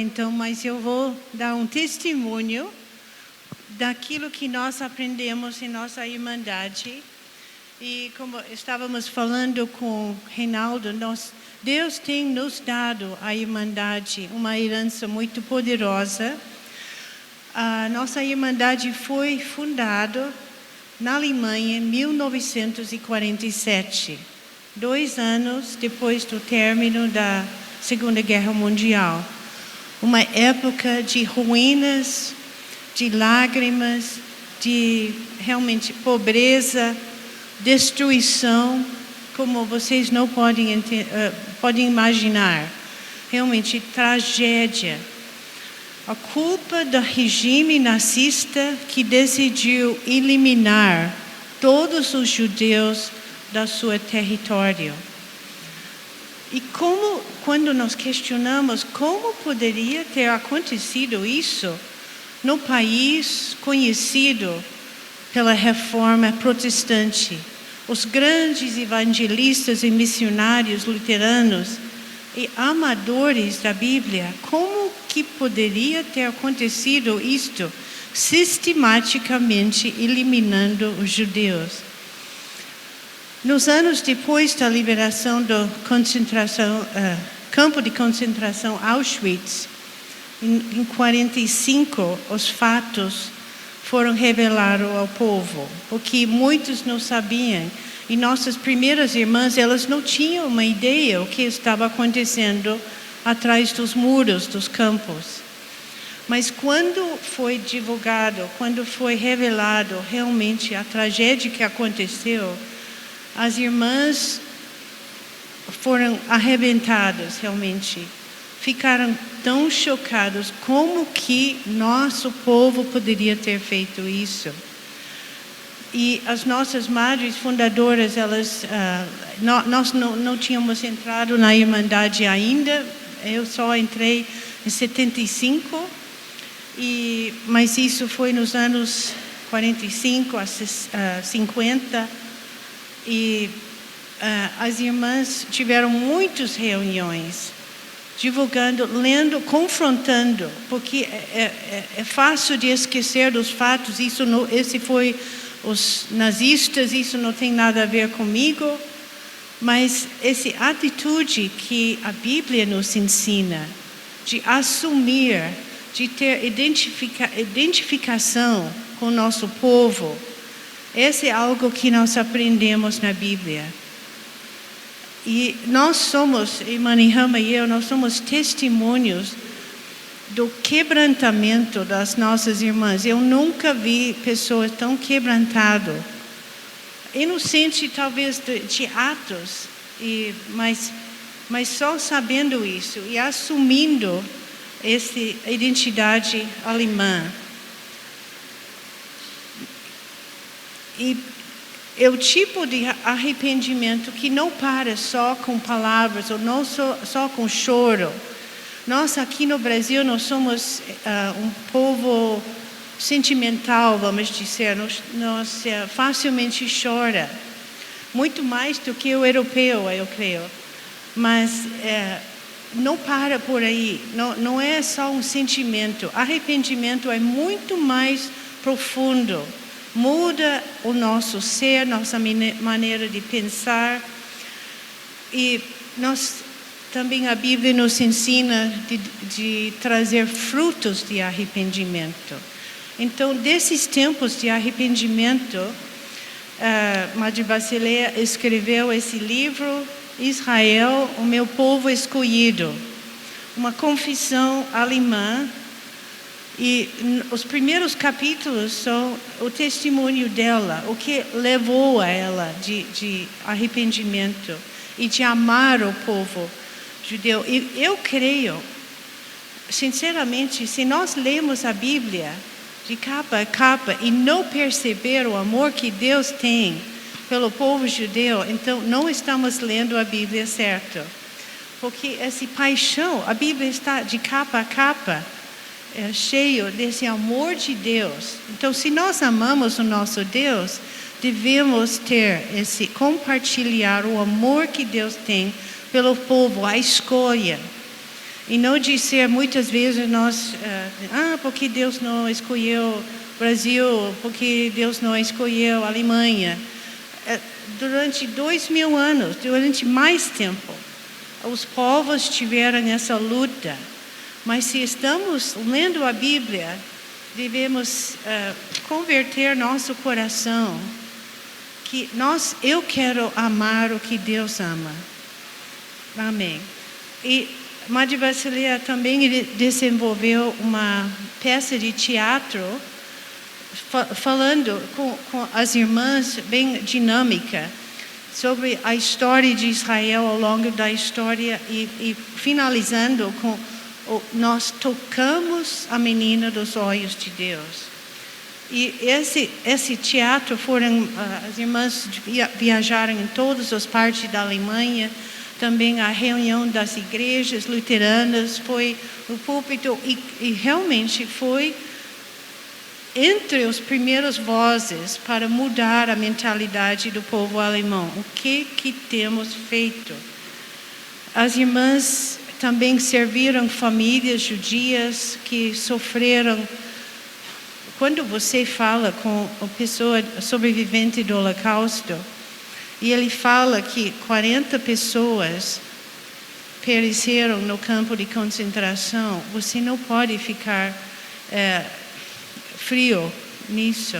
Então, mas eu vou dar um testemunho daquilo que nós aprendemos em nossa Irmandade. E como estávamos falando com Reinaldo, Deus tem nos dado a Irmandade, uma herança muito poderosa. A nossa Irmandade foi fundada na Alemanha em 1947, 2 anos depois do término da Segunda Guerra Mundial. Uma época de ruínas, de lágrimas, de realmente pobreza, destruição, como vocês não podem imaginar. Realmente tragédia. A culpa do regime nazista que decidiu eliminar todos os judeus do seu território. E quando nós questionamos como poderia ter acontecido isso no país conhecido pela reforma protestante, os grandes evangelistas e missionários luteranos e amadores da Bíblia, como que poderia ter acontecido isto, sistematicamente eliminando os judeus? Nos anos depois da liberação do campo de concentração Auschwitz, em 45, os fatos foram revelados ao povo, o que muitos não sabiam. E nossas primeiras irmãs, elas não tinham uma ideia do que estava acontecendo atrás dos muros dos campos. Mas quando foi divulgado, quando foi revelado realmente a tragédia que aconteceu, as irmãs foram arrebentadas realmente. Ficaram tão chocados como que nosso povo poderia ter feito isso. E as nossas madres fundadoras, nós não tínhamos entrado na Irmandade ainda. Eu só entrei em 75, mas isso foi nos anos 45 a 50. E as irmãs tiveram muitas reuniões, divulgando, lendo, confrontando, porque é fácil de esquecer dos fatos. Esse foi os nazistas, isso não tem nada a ver comigo. Mas essa atitude que a Bíblia nos ensina, de assumir, de ter identificação com o nosso povo, esse é algo que nós aprendemos na Bíblia. E nós somos, irmã Nihama e eu, nós somos testemunhos do quebrantamento das nossas irmãs. Eu nunca vi pessoas tão quebrantadas. Inocente talvez de atos, mas só sabendo isso e assumindo essa identidade alemã. E é o tipo de arrependimento que não para só com palavras ou não só com choro. Nós aqui no Brasil nós somos um povo sentimental, vamos dizer. Nós facilmente chora, muito mais do que o europeu, eu creio. Mas não para por aí. Não é só um sentimento. Arrependimento é muito mais profundo. Muda o nosso ser, nossa maneira de pensar. E também a Bíblia nos ensina de trazer frutos de arrependimento. Então, desses tempos de arrependimento, Madre Basileia escreveu esse livro, Israel, o meu povo escolhido. Uma confissão alemã. E os primeiros capítulos são o testemunho dela, o que levou a ela de arrependimento e de amar o povo judeu. E eu creio, sinceramente, se nós lemos a Bíblia de capa a capa e não perceber o amor que Deus tem pelo povo judeu, então não estamos lendo a Bíblia certo. Porque essa paixão, a Bíblia está de capa a capa, cheio desse amor de Deus. Então, se nós amamos o nosso Deus, devemos compartilhar o amor que Deus tem pelo povo, a escolha. E não dizer muitas vezes nós, porque Deus não escolheu o Brasil, porque Deus não escolheu a Alemanha. Durante 2000 anos, durante mais tempo, os povos tiveram essa luta. Mas se estamos lendo a Bíblia, devemos converter nosso coração. Eu quero amar o que Deus ama. Amém. E Madre Basileia também desenvolveu uma peça de teatro falando com as irmãs, bem dinâmica, sobre a história de Israel ao longo da história e finalizando com nós tocamos a menina dos olhos de Deus. E esse teatro as irmãs viajaram em todas as partes da Alemanha. Também a reunião das igrejas luteranas foi no púlpito e realmente foi entre os primeiros vozes para mudar a mentalidade do povo alemão. O que temos feito? As irmãs também serviram famílias judias que sofreram. Quando você fala com a pessoa sobrevivente do Holocausto, e ele fala que 40 pessoas pereceram no campo de concentração, você não pode ficar frio nisso.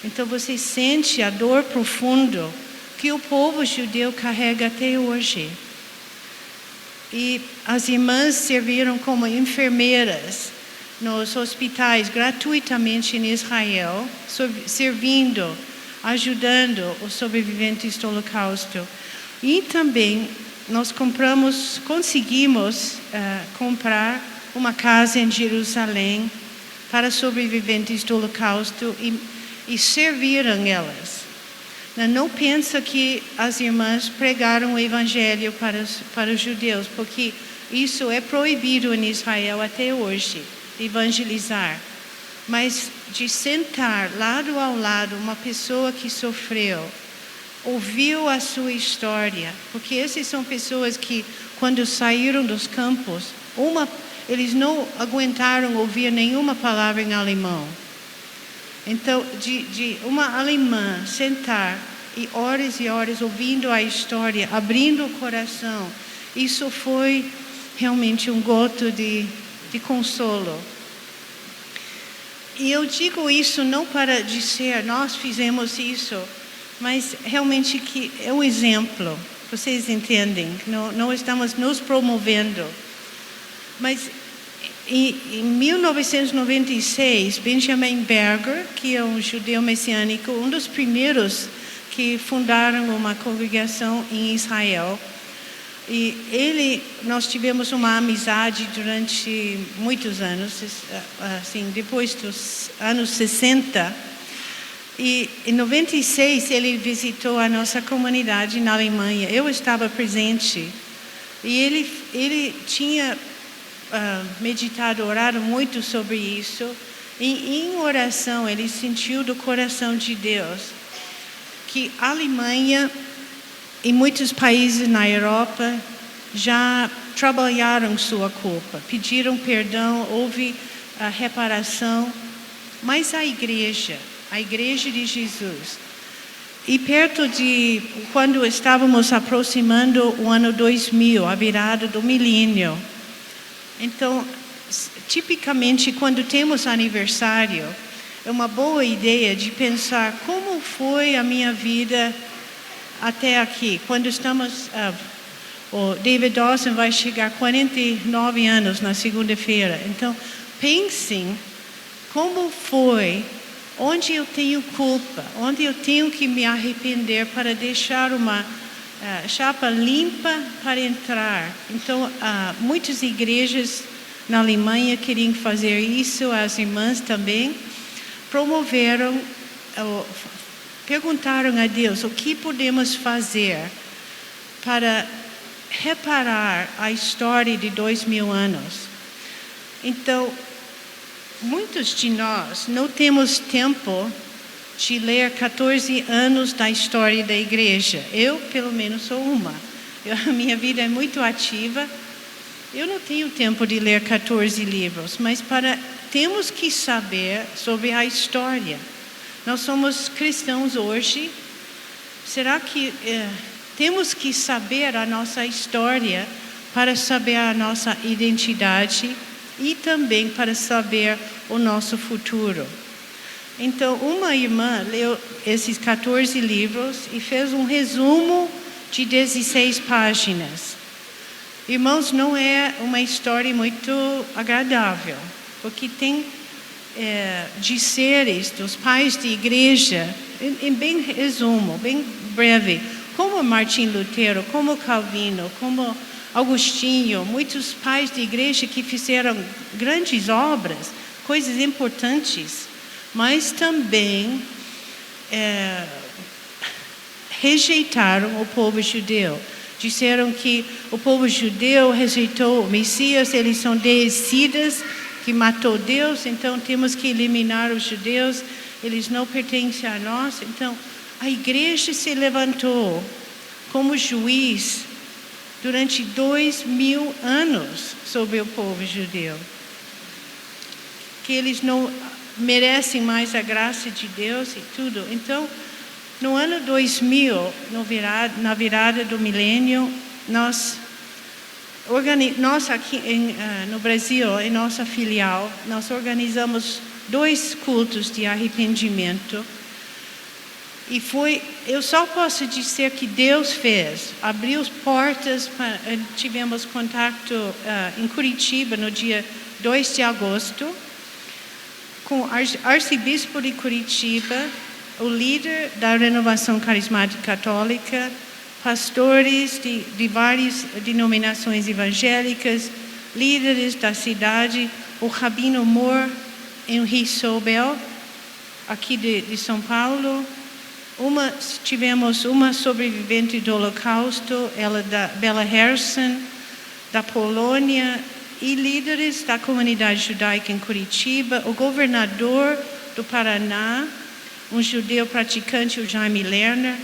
Então você sente a dor profunda que o povo judeu carrega até hoje. E as irmãs serviram como enfermeiras nos hospitais gratuitamente em Israel, servindo, ajudando os sobreviventes do Holocausto. E também nós conseguimos comprar uma casa em Jerusalém para sobreviventes do Holocausto e serviram elas. Não pensa que as irmãs pregaram o Evangelho para os judeus, porque isso é proibido em Israel até hoje, evangelizar. Mas de sentar lado ao lado uma pessoa que sofreu, ouviu a sua história, porque essas são pessoas que, quando saíram dos campos, eles não aguentaram ouvir nenhuma palavra em alemão. Então, de uma alemã sentar e horas ouvindo a história, abrindo o coração, isso foi realmente um goto de consolo. E eu digo isso não para dizer, nós fizemos isso, mas realmente que é um exemplo. Vocês entendem? Não estamos nos promovendo. Mas em 1996, Benjamin Berger, que é um judeu messiânico, um dos primeiros que fundaram uma congregação em Israel, e nós tivemos uma amizade durante muitos anos, assim, depois dos anos 60. E em 96 ele visitou a nossa comunidade na Alemanha. Eu estava presente e ele tinha meditado, orado muito sobre isso. E em oração ele sentiu do coração de Deus que a Alemanha e muitos países na Europa já trabalharam sua culpa, pediram perdão, houve a reparação, mas a igreja de Jesus, e perto de quando estávamos aproximando o ano 2000, a virada do milênio, então, tipicamente quando temos aniversário, é uma boa ideia de pensar como foi a minha vida até aqui. Quando estamos, o David Dawson vai chegar a 49 anos na segunda-feira. Então, pensem como foi, onde eu tenho culpa, onde eu tenho que me arrepender para deixar uma chapa limpa para entrar. Então, muitas igrejas na Alemanha queriam fazer isso, as irmãs também promoveram, perguntaram a Deus o que podemos fazer para reparar a história de 2000 anos. Então, muitos de nós não temos tempo de ler 14 anos da história da igreja. Eu, pelo menos, sou uma. A minha vida é muito ativa Eu não tenho tempo de ler 14 livros, mas temos que saber sobre a história. Nós somos cristãos hoje. Será que temos que saber a nossa história para saber a nossa identidade e também para saber o nosso futuro? Então, uma irmã leu esses 14 livros e fez um resumo de 16 páginas. Irmãos, não é uma história muito agradável, porque tem dizeres dos pais de igreja, em bem resumo, bem breve, como Martim Lutero, como Calvino, como Agostinho, muitos pais de igreja que fizeram grandes obras, coisas importantes, mas também rejeitaram o povo judeu. Disseram que o povo judeu rejeitou o Messias, eles são deicidas, que matou Deus, então temos que eliminar os judeus, eles não pertencem a nós. Então, a igreja se levantou como juiz durante 2000 anos sobre o povo judeu. Que eles não merecem mais a graça de Deus e tudo. Então, no ano 2000, na virada do milênio, nós aqui no Brasil, em nossa filial, nós organizamos 2 cultos de arrependimento. E eu só posso dizer que Deus fez, abriu as portas, tivemos contato em Curitiba no dia 2 de agosto, com o arcebispo de Curitiba, o líder da Renovação Carismática Católica, pastores de várias denominações evangélicas, líderes da cidade, o Rabino Moore, Henri Sobel, aqui de São Paulo. Tivemos uma sobrevivente do Holocausto, ela da Bella Harrison, da Polônia, e líderes da comunidade judaica em Curitiba, o governador do Paraná, um judeu praticante, o Jaime Lerner,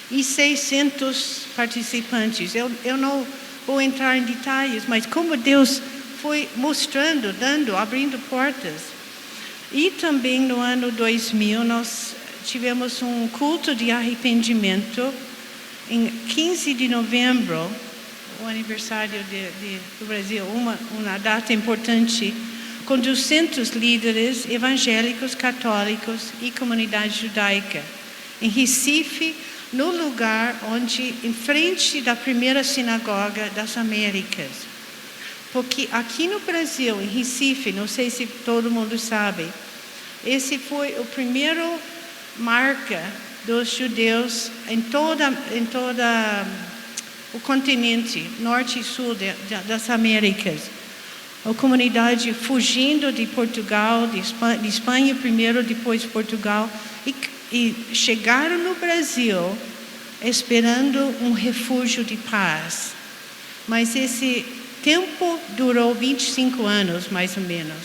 e 600 participantes. Eu não vou entrar em detalhes, mas como Deus foi mostrando, abrindo portas. E também no ano 2000, nós tivemos um culto de arrependimento, em 15 de novembro, o aniversário do Brasil, uma data importante, com 200 líderes evangélicos, católicos e comunidade judaica, em Recife, no lugar onde, em frente da primeira sinagoga das Américas. Porque aqui no Brasil, em Recife, não sei se todo mundo sabe, esse foi o primeiro marca dos judeus em toda o continente, norte e sul das Américas. A comunidade fugindo de Portugal, de Espanha primeiro, depois Portugal, e chegaram no Brasil esperando um refúgio de paz. Mas esse tempo durou 25 anos, mais ou menos.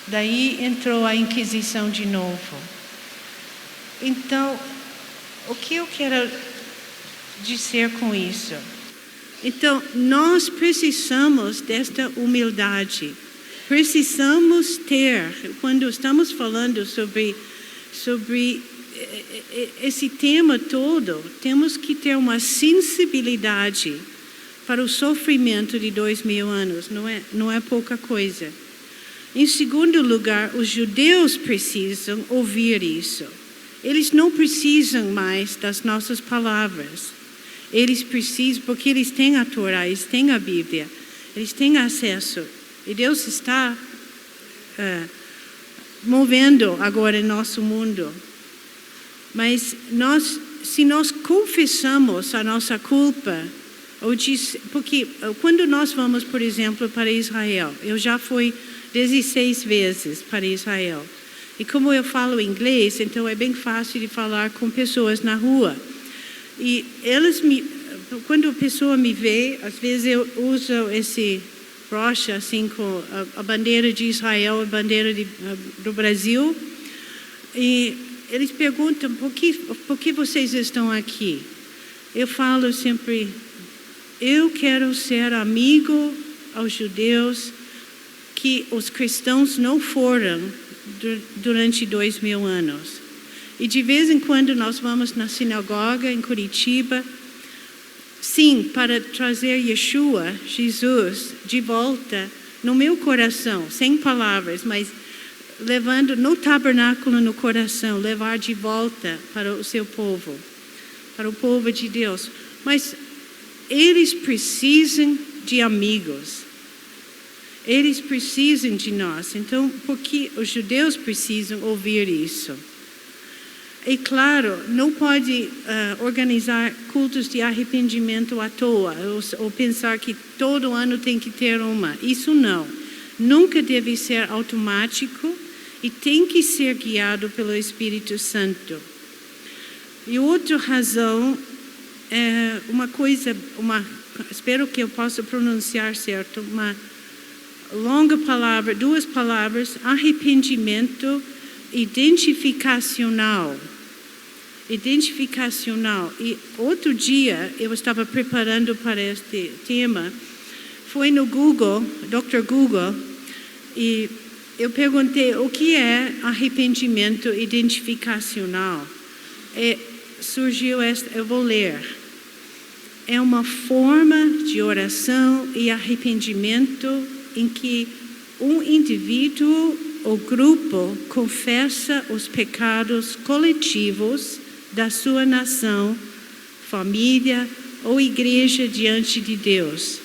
Daí entrou a Inquisição de novo. Então, o que eu quero dizer com isso? Então, nós precisamos desta humildade. Precisamos ter, quando estamos falando sobre esse tema todo, temos que ter uma sensibilidade para o sofrimento de 2000 anos. Não é pouca coisa. Em segundo lugar, os judeus precisam ouvir isso. Eles não precisam mais das nossas palavras. Eles precisam, porque eles têm a Torá, eles têm a Bíblia, eles têm acesso. E Deus está movendo agora em nosso mundo. Mas se nós confessamos a nossa culpa, porque quando nós vamos, por exemplo, para Israel, eu já fui 16 vezes para Israel. E como eu falo inglês, então é bem fácil de falar com pessoas na rua. E quando a pessoa me vê, às vezes eu uso esse broche assim com a bandeira de Israel, a bandeira do Brasil. E eles perguntam, por que vocês estão aqui? Eu falo sempre, eu quero ser amigo aos judeus que os cristãos não foram durante 2000 anos. E de vez em quando nós vamos na sinagoga em Curitiba, sim, para trazer Yeshua, Jesus, de volta no meu coração, sem palavras, mas levando no tabernáculo no coração, levar de volta para o seu povo, para o povo de Deus. Mas eles precisam de amigos. Eles precisam de nós. Então, porque os judeus precisam ouvir isso? E claro, não pode organizar cultos de arrependimento à toa, ou pensar que todo ano tem que ter uma. Isso não. Nunca deve ser automático e tem que ser guiado pelo Espírito Santo. E outra razão é uma coisa, espero que eu possa pronunciar certo, uma longa palavra, 2 palavras, arrependimento identificacional. Identificacional. E outro dia, eu estava preparando para este tema, foi no Google, Dr. Google, e eu perguntei o que é arrependimento identificacional. Surgiu esta, eu vou ler. É uma forma de oração e arrependimento em que um indivíduo ou grupo confessa os pecados coletivos da sua nação, família ou igreja diante de Deus,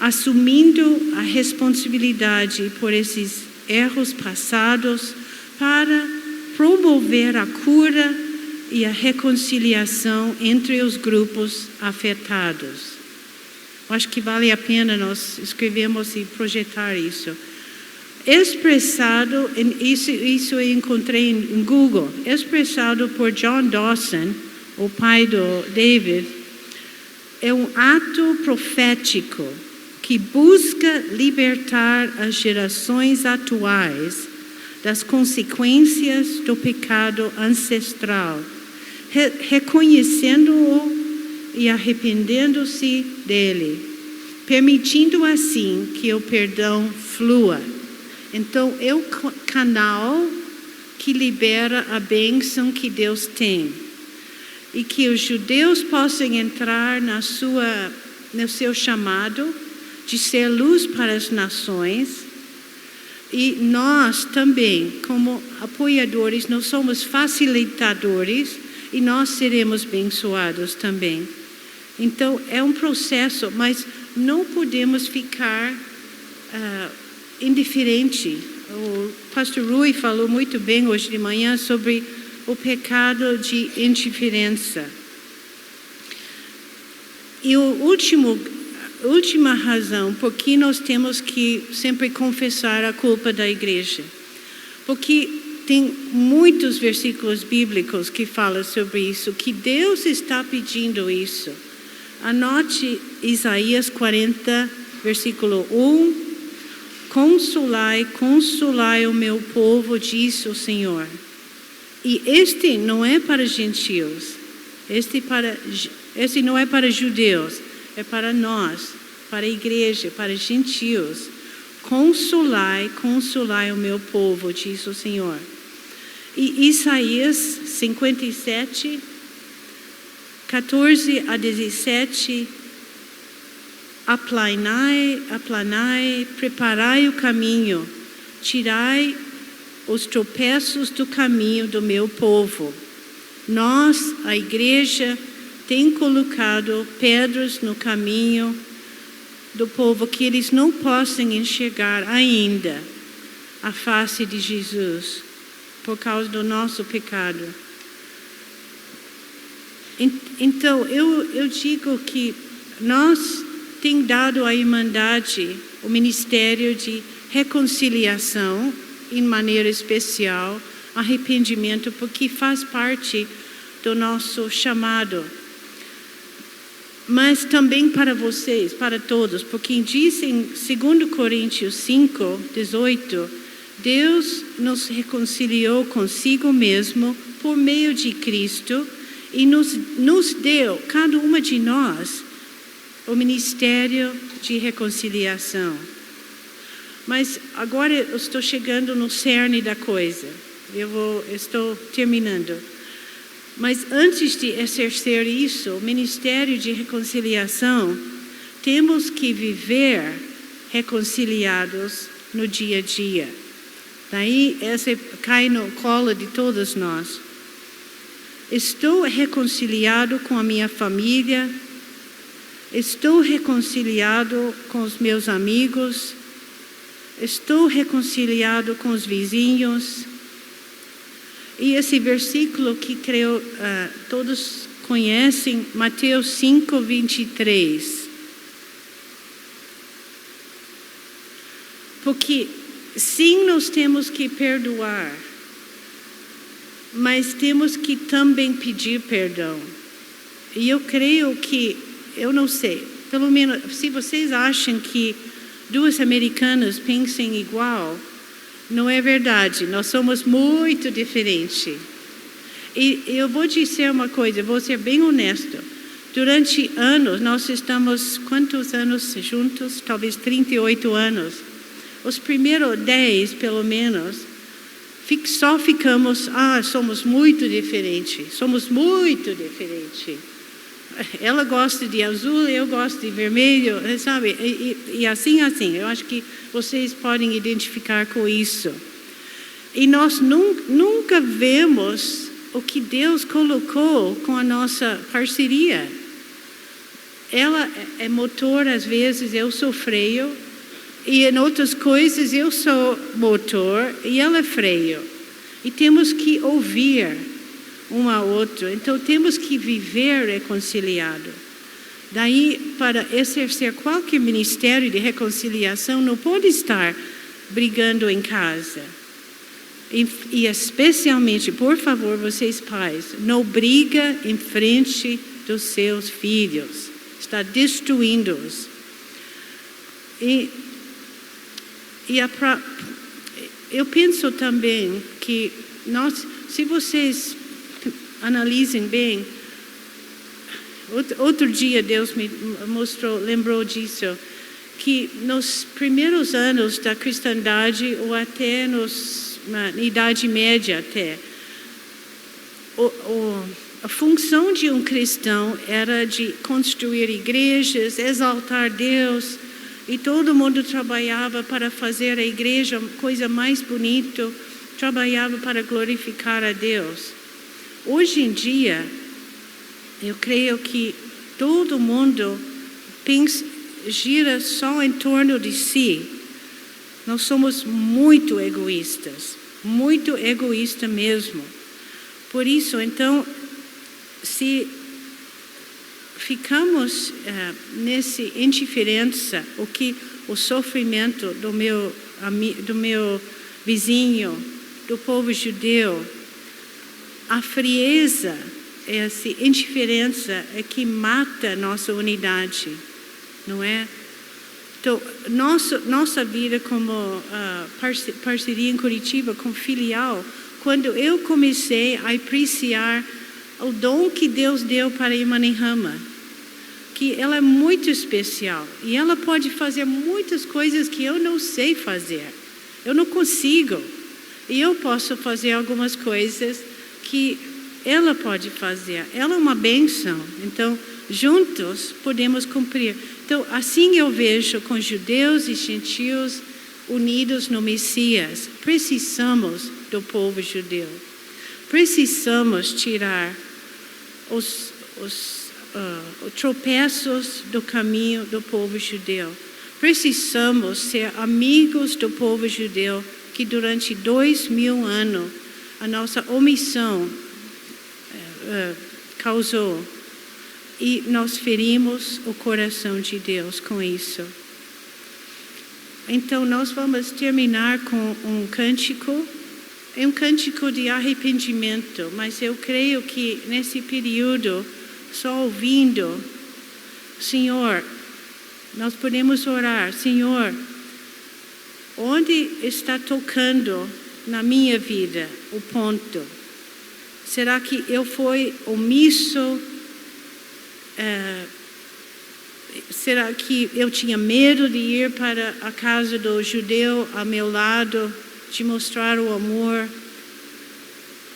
assumindo a responsabilidade por esses erros passados para promover a cura e a reconciliação entre os grupos afetados. Acho que vale a pena nós escrevermos e projetar isso. Expressado, isso eu encontrei em Google, expressado por John Dawson, o pai do David, é um ato profético que busca libertar as gerações atuais das consequências do pecado ancestral, reconhecendo-o e arrependendo-se dele, permitindo assim que o perdão flua. Então, é o canal que libera a bênção que Deus tem. E que os judeus possam entrar no seu chamado de ser luz para as nações. E nós também, como apoiadores, nós somos facilitadores e nós seremos abençoados também. Então, é um processo, mas não podemos ficar indiferente. O pastor Rui falou muito bem hoje de manhã sobre o pecado de indiferença. E a última razão por que nós temos que sempre confessar a culpa da igreja. Porque tem muitos versículos bíblicos que falam sobre isso, que Deus está pedindo isso. Anote Isaías 40, versículo 1. Consolai, consolai o meu povo, diz o Senhor. E este não é para gentios, este não é para judeus, é para nós, para a igreja, para gentios. Consolai, consolai o meu povo, diz o Senhor. E Isaías 57, 14 a 17, aplanai, preparai o caminho, tirai os tropeços do caminho do meu povo. Nós, a igreja, tem colocado pedras no caminho do povo que eles não possam enxergar ainda a face de Jesus por causa do nosso pecado. Então, eu digo que nós temos dado à Irmandade o ministério de reconciliação, em maneira especial, arrependimento, porque faz parte do nosso chamado. Mas também para vocês, para todos, porque diz em 2 Coríntios 5, 18, Deus nos reconciliou consigo mesmo por meio de Cristo e nos deu, cada uma de nós, o Ministério de Reconciliação. Mas agora eu estou chegando no cerne da coisa. Estou terminando. Mas antes de exercer isso, o Ministério de Reconciliação, temos que viver reconciliados no dia a dia. Daí, essa cai no colo de todos nós. Estou reconciliado com a minha família, estou reconciliado com os meus amigos, estou reconciliado com os vizinhos. E esse versículo que creio todos conhecem, Mateus 5, 23. Porque sim, nós temos que perdoar, mas temos que também pedir perdão. E eu creio que, eu não sei, pelo menos se vocês acham que duas americanas pensem igual, não é verdade. Nós somos muito diferentes. E eu vou dizer uma coisa, vou ser bem honesto. Durante anos, nós estamos, quantos anos juntos? Talvez 38 anos. Os primeiros 10, pelo menos, só ficamos, somos muito diferentes. Somos muito diferentes. Ela gosta de azul, eu gosto de vermelho, sabe? E assim. Eu acho que vocês podem identificar com isso. E nós nunca vemos o que Deus colocou com a nossa parceria. Ela é motor, às vezes eu sou freio, e em outras coisas eu sou motor e ela é freio. E temos que ouvir um ao outro. Então, temos que viver reconciliado. Daí, para exercer qualquer ministério de reconciliação, não pode estar brigando em casa. E especialmente, por favor, vocês pais, não briga em frente dos seus filhos. Está destruindo-os. Eu penso também que se vocês analisem bem, outro dia Deus me lembrou disso, que nos primeiros anos da cristandade, ou até na Idade Média até, a função de um cristão era de construir igrejas, exaltar Deus, e todo mundo trabalhava para fazer a igreja coisa mais bonita, trabalhava para glorificar a Deus. Hoje em dia, eu creio que todo mundo gira só em torno de si. Nós somos muito egoístas mesmo. Por isso, então, se ficamos nessa indiferença, o sofrimento do meu vizinho, do povo judeu, a frieza, essa indiferença é que mata nossa unidade, não é? Então, nossa vida como parceria em Curitiba, com filial, quando eu comecei a apreciar o dom que Deus deu para a irmã Nehama, que ela é muito especial e ela pode fazer muitas coisas que eu não sei fazer, eu não consigo, e eu posso fazer algumas coisas que ela pode fazer. Ela é uma bênção, então juntos podemos cumprir. Então assim eu vejo com judeus e gentios unidos no Messias. Precisamos do povo judeu, precisamos tirar os tropeços do caminho do povo judeu. Precisamos ser amigos do povo judeu, que durante 2000 anos a nossa omissão causou. E nós ferimos o coração de Deus com isso. Então nós vamos terminar com um cântico. É um cântico de arrependimento, mas eu creio que nesse período, só ouvindo, Senhor, nós podemos orar, Senhor, onde está tocando na minha vida o ponto? Será que eu fui omisso? Será que eu tinha medo de ir para a casa do judeu ao meu lado, de mostrar o amor?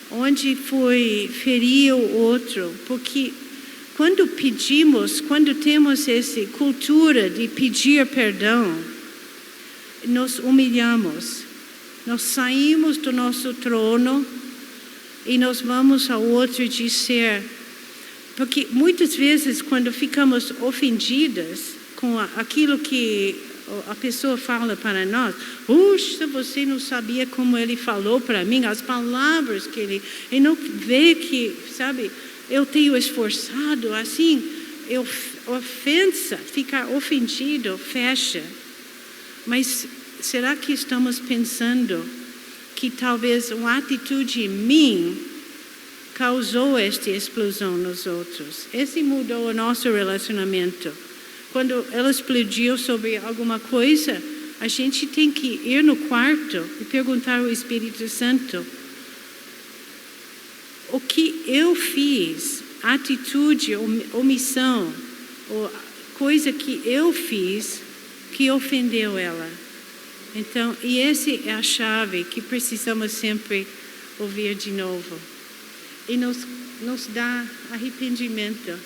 Onde foi ferir o outro? Porque quando temos essa cultura de pedir perdão, nos humilhamos. Nós saímos do nosso trono e nós vamos ao outro dizer. Porque muitas vezes, quando ficamos ofendidas com aquilo que a pessoa fala para nós, puxa, você não sabia como ele falou para mim, as palavras que ele não vê que, sabe, eu tenho esforçado, assim, ofensa, ficar ofendido, fecha. Mas será que estamos pensando que talvez uma atitude em mim causou esta explosão nos outros? Esse mudou o nosso relacionamento. Quando ela explodiu sobre alguma coisa, a gente tem que ir no quarto e perguntar ao Espírito Santo: o que eu fiz, atitude, omissão, ou coisa que eu fiz que ofendeu ela? Então, e essa é a chave que precisamos sempre ouvir de novo. E nos dá arrependimento.